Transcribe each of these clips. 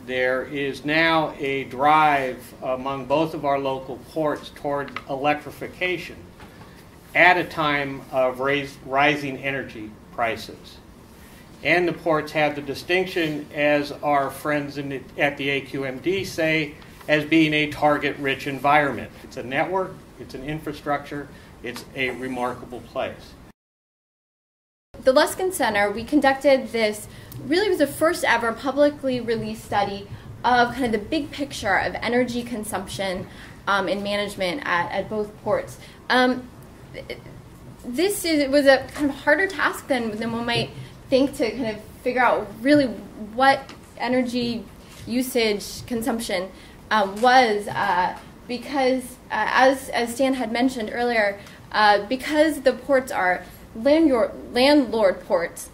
there is now a drive among both of our local ports toward electrification at a time of rising energy prices. And the ports have the distinction, as our friends at the AQMD say, as being a target-rich environment. It's a network, it's an infrastructure, it's a remarkable place. The Luskin Center, we conducted this, really was the first ever publicly released study of kind of the big picture of energy consumption and management at both ports. This was a kind of harder task than one might think to kind of figure out really what energy usage consumption was, because as Stan had mentioned earlier, because the ports are landlord ports,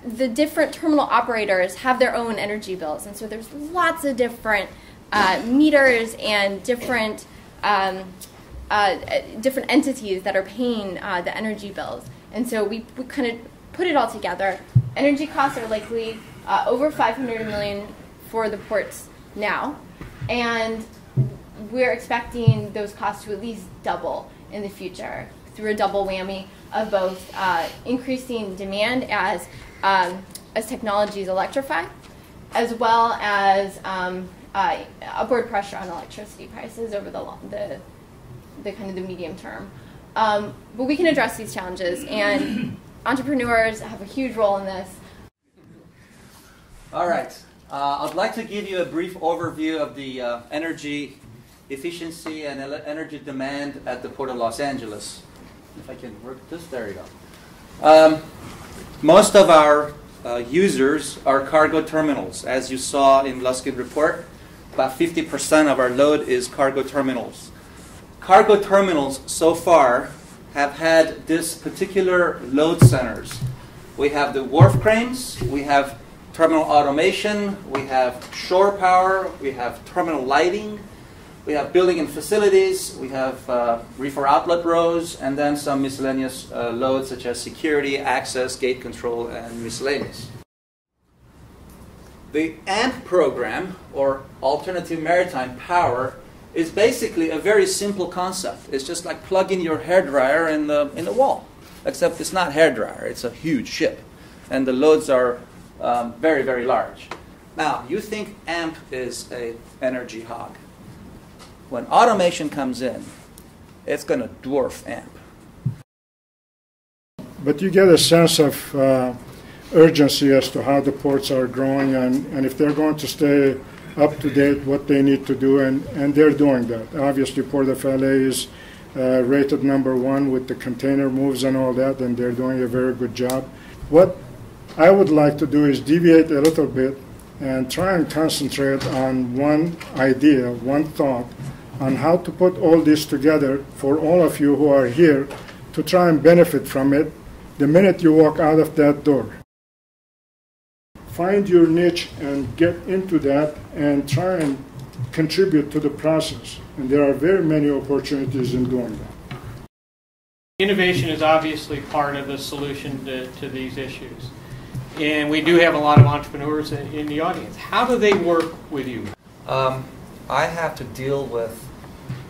the different terminal operators have their own energy bills, and so there's lots of different meters and different entities that are paying the energy bills. And so we kind of put it all together. Energy costs are likely over $500 million for the ports now, and we're expecting those costs to at least double in the future through a double whammy of both increasing demand as technologies electrify, as well as upward pressure on electricity prices over the kind of the medium term. But we can address these challenges, and entrepreneurs have a huge role in this. All right. I'd like to give you a brief overview of the energy efficiency and energy demand at the Port of Los Angeles. If I can work this, there you go. Most of our users are cargo terminals. As you saw in Luskin report, about 50% of our load is cargo terminals. Cargo terminals so far have had this particular load centers. We have the wharf cranes, we have terminal automation, we have shore power, we have terminal lighting, we have building and facilities, we have reefer outlet rows, and then some miscellaneous loads such as security, access, gate control, and miscellaneous. The AMP program, or Alternative Maritime Power, is basically a very simple concept. It's just like plugging your hairdryer in the wall, except it's not hairdryer, it's a huge ship, and the loads are very, very large. Now, you think AMP is an energy hog. When automation comes in, it's going to dwarf AMP. But you get a sense of urgency as to how the ports are growing, and if they're going to stay up to date, what they need to do, and they're doing that. Obviously, Port of LA is rated #1 with the container moves and all that, and they're doing a very good job. What I would like to do is deviate a little bit and try and concentrate on one idea, one thought, on how to put all this together for all of you who are here to try and benefit from it the minute you walk out of that door. Find your niche and get into that and try and contribute to the process. And there are very many opportunities in doing that. Innovation is obviously part of the solution to these issues. And we do have a lot of entrepreneurs in the audience. How do they work with you? I have to deal with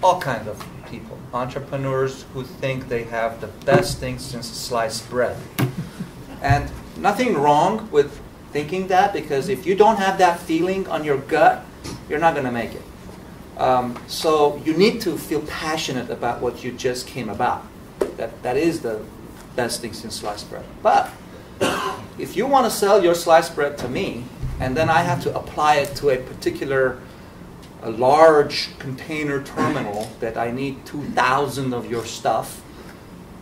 all kinds of people. Entrepreneurs who think they have the best thing since sliced bread. And nothing wrong with thinking that, because if you don't have that feeling on your gut, you're not going to make it. So you need to feel passionate about what you just came about. That is the best thing since sliced bread. But if you want to sell your sliced bread to me, and then I have to apply it to a particular large container terminal that I need 2,000 of your stuff,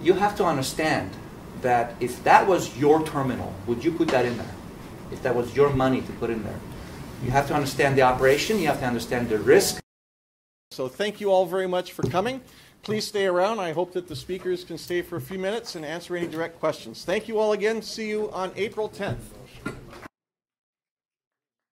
you have to understand that if that was your terminal, would you put that in there? If that was your money to put in there. You have to understand the operation, you have to understand the risk. So thank you all very much for coming. Please stay around. I hope that the speakers can stay for a few minutes and answer any direct questions. Thank you all again. See you on April 10th.